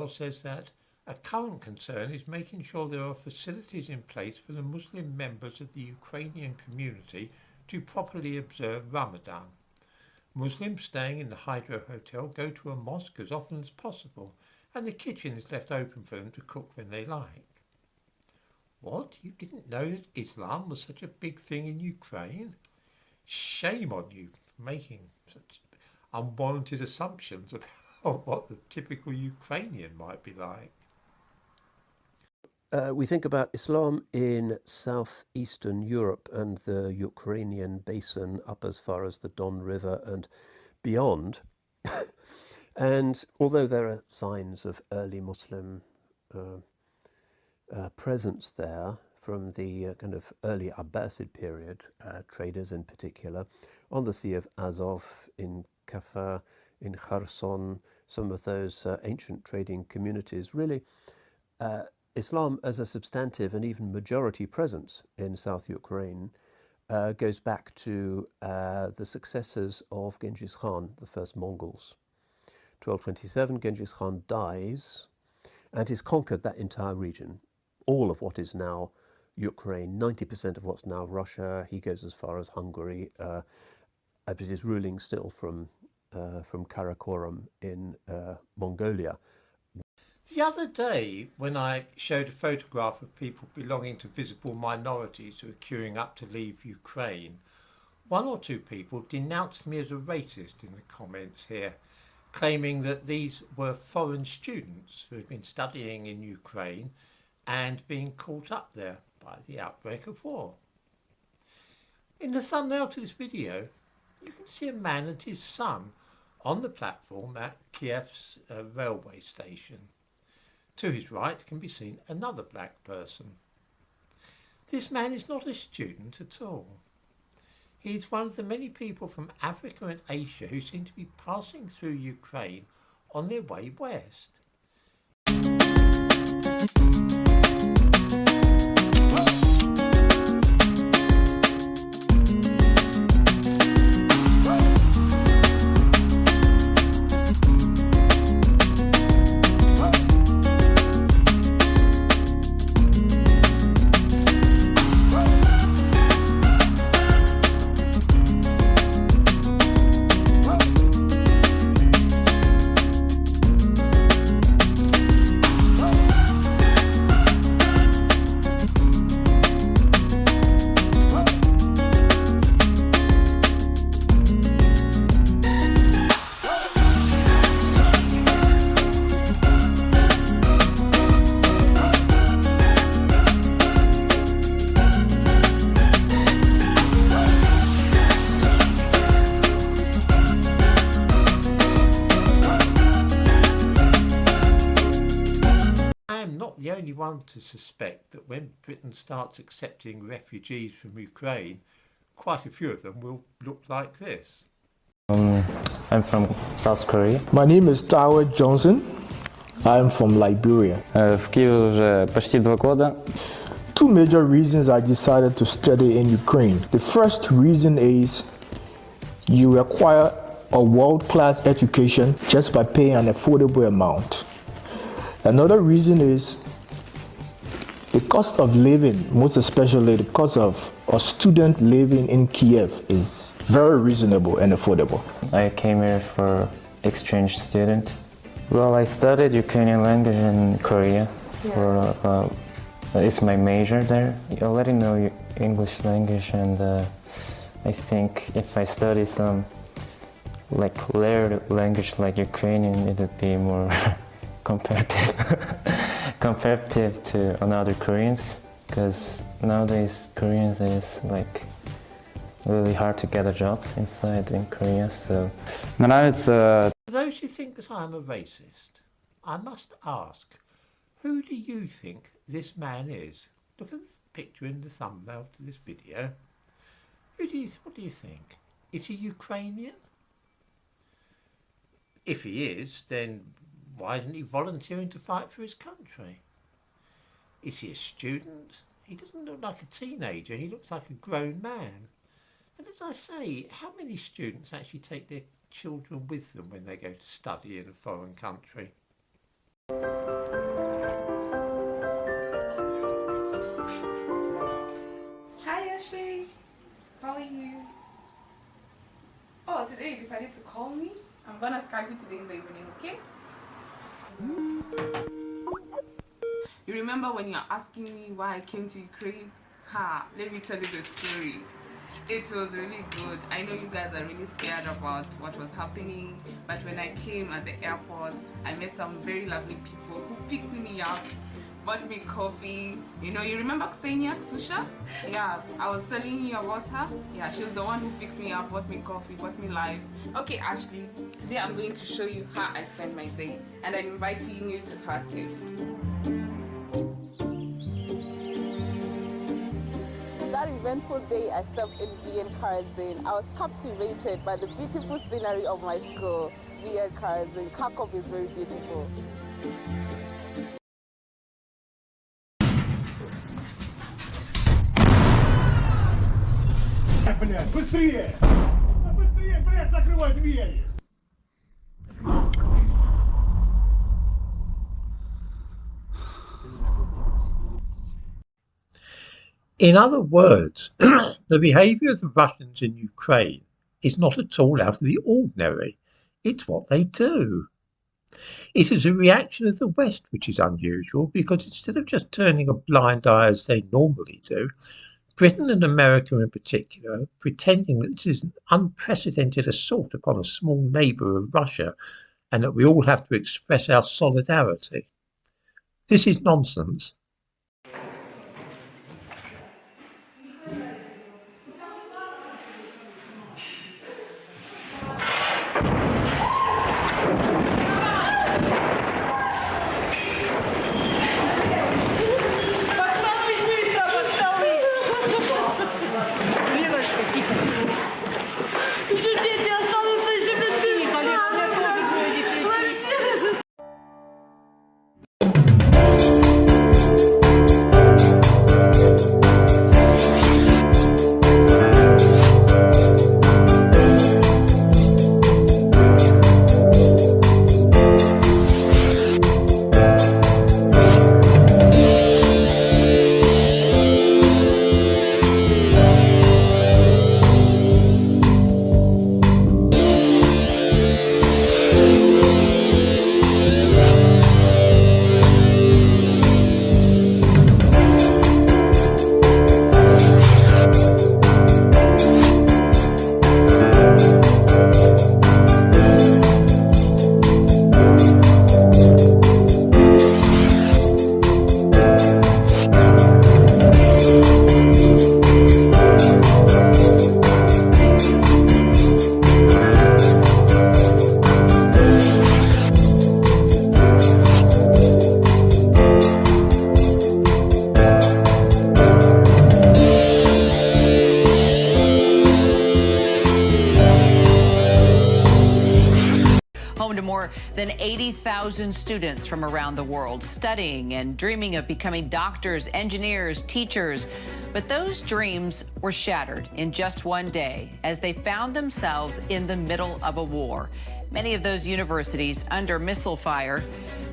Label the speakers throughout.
Speaker 1: says that a current concern is making sure there are facilities in place for the Muslim members of the Ukrainian community to properly observe Ramadan. Muslims staying in the Hydro Hotel go to a mosque as often as possible, and the kitchen is left open for them to cook when they like. What? You didn't know that Islam was such a big thing in Ukraine? Shame on you for making such unwarranted assumptions about what the typical Ukrainian might be like.
Speaker 2: We think about Islam in southeastern Europe and the Ukrainian basin up as far as the Don River and beyond. And although there are signs of early Muslim presence there from the kind of early Abbasid period, traders in particular, on the Sea of Azov, in Kaffa, in Kherson, some of those ancient trading communities, really Islam as a substantive and even majority presence in South Ukraine goes back to the successors of Genghis Khan, the first Mongols. 1227, Genghis Khan dies and he's conquered that entire region, all of what is now Ukraine, 90% of what's now Russia. He goes as far as Hungary, but is ruling still from Karakorum in Mongolia.
Speaker 1: The other day, when I showed a photograph of people belonging to visible minorities who are queuing up to leave Ukraine, one or two people denounced me as a racist in the comments here, claiming that these were foreign students who had been studying in Ukraine and being caught up there by the outbreak of war. In the thumbnail to this video, you can see a man and his son on the platform at Kiev's railway station. To his right can be seen another black person. This man is not a student at all. He is one of the many people from Africa and Asia who seem to be passing through Ukraine on their way west. The only one to suspect that when Britain starts accepting refugees from Ukraine, quite a few of them will look like this.
Speaker 3: I'm from South Korea.
Speaker 4: My name is Tyler Johnson. I'm from Liberia.
Speaker 3: В Киеве уже почти 2 года.
Speaker 4: Two major reasons I decided to study in Ukraine. The first reason is you acquire a world-class education just by paying an affordable amount. Another reason is the cost of living, most especially the cost of a student living in Kiev, is very reasonable and affordable.
Speaker 3: I came here for exchange student. Well, I studied Ukrainian language in Korea. It's my major there. I already know English language, and I think if I study some layered language like Ukrainian, it would be more comparative to another Koreans, because nowadays Koreans is really hard to get a job inside in Korea. So
Speaker 1: For those who think that I am a racist, I must ask, who do you think this man is? Look at the picture in the thumbnail to this video. What do you think? Is he Ukrainian? If he is, then why isn't he volunteering to fight for his country? Is he a student? He doesn't look like a teenager, he looks like a grown man. And as I say, how many students actually take their children with them when they go to study in a foreign country?
Speaker 5: decided to call me. I'm gonna Skype you today in the evening, okay? You remember when you're asking me why I came to Ukraine? Let me tell you the story. It was really good. I know you guys are really scared about what was happening, but when I came at the airport, I met some very lovely people who picked me up, bought me coffee. You know, you remember Ksenia Ksusha? Yeah, I was telling you about her. Yeah, she was the one who picked me up, bought me coffee, bought me life. Okay, Ashley, today I'm going to show you how I spend my day, and I'm inviting you to Kharkiv.
Speaker 6: That eventful day I stepped in VN Karazin, I was captivated by the beautiful scenery of my school. VN Karazin, Kharkov is very beautiful.
Speaker 7: Быстрее! Быстрее, блядь, закрывай двери!
Speaker 1: In other words, the behaviour of the Russians in Ukraine is not at all out of the ordinary. It's what they do. It is a reaction of the West which is unusual, because instead of just turning a blind eye as they normally do, Britain and America in particular, pretending that this is an unprecedented assault upon a small neighbour of Russia and that we all have to express our solidarity. This is nonsense.
Speaker 8: Home to more than 80,000 students from around the world studying and dreaming of becoming doctors, engineers, teachers. But those dreams were shattered in just one day as they found themselves in the middle of a war. Many of those universities under missile fire,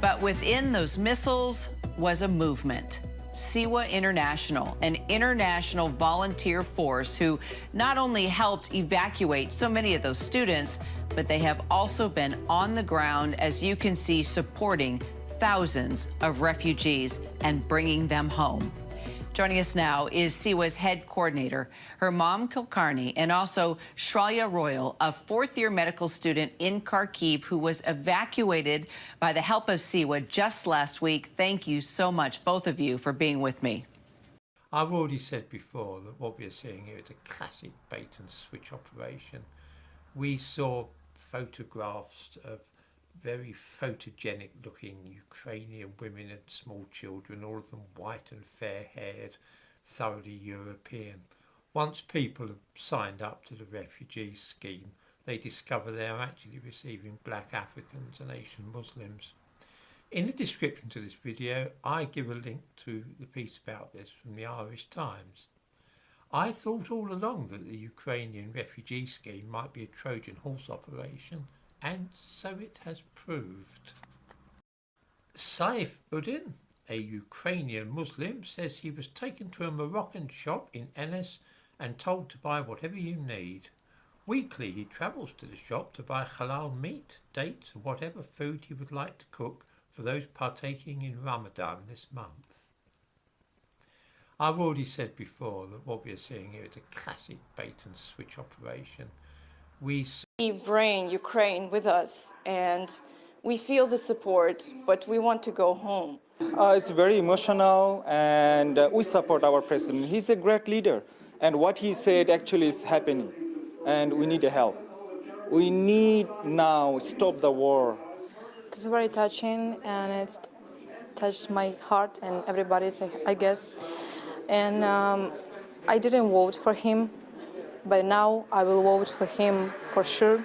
Speaker 8: but within those missiles was a movement. Siwa International, an international volunteer force who not only helped evacuate so many of those students, but they have also been on the ground, as you can see, supporting thousands of refugees and bringing them home. Joining us now is Siwa's head coordinator, her mom Kilcarney, and also Shralia Royal, a fourth-year medical student in Kharkiv who was evacuated by the help of Siwa just last week. Thank you so much, both of you, for being with me.
Speaker 1: I've already said before that what we are seeing here is a classic bait and switch operation. We saw photographs of very photogenic looking Ukrainian women and small children, all of them white and fair haired, thoroughly European. Once people have signed up to the refugee scheme, they discover they are actually receiving black Africans and Asian Muslims. In the description to this video, I give a link to the piece about this from the Irish Times. I thought all along that the Ukrainian refugee scheme might be a Trojan horse operation, and so it has proved. Saif Uddin, a Ukrainian Muslim, says he was taken to a Moroccan shop in Ennis and told to buy whatever you need. Weekly he travels to the shop to buy halal meat, dates or whatever food he would like to cook for those partaking in Ramadan this month. I've already said before that what we are seeing here is a classic bait and switch operation. We
Speaker 9: bring Ukraine with us and we feel the support, but we want to go home.
Speaker 10: It's very emotional and we support our president. He's a great leader and what he said actually is happening and we need help. We need now stop the war.
Speaker 9: It's very touching and it's touched my heart and everybody's, I guess. And I didn't vote for him, but now I will vote for him for sure.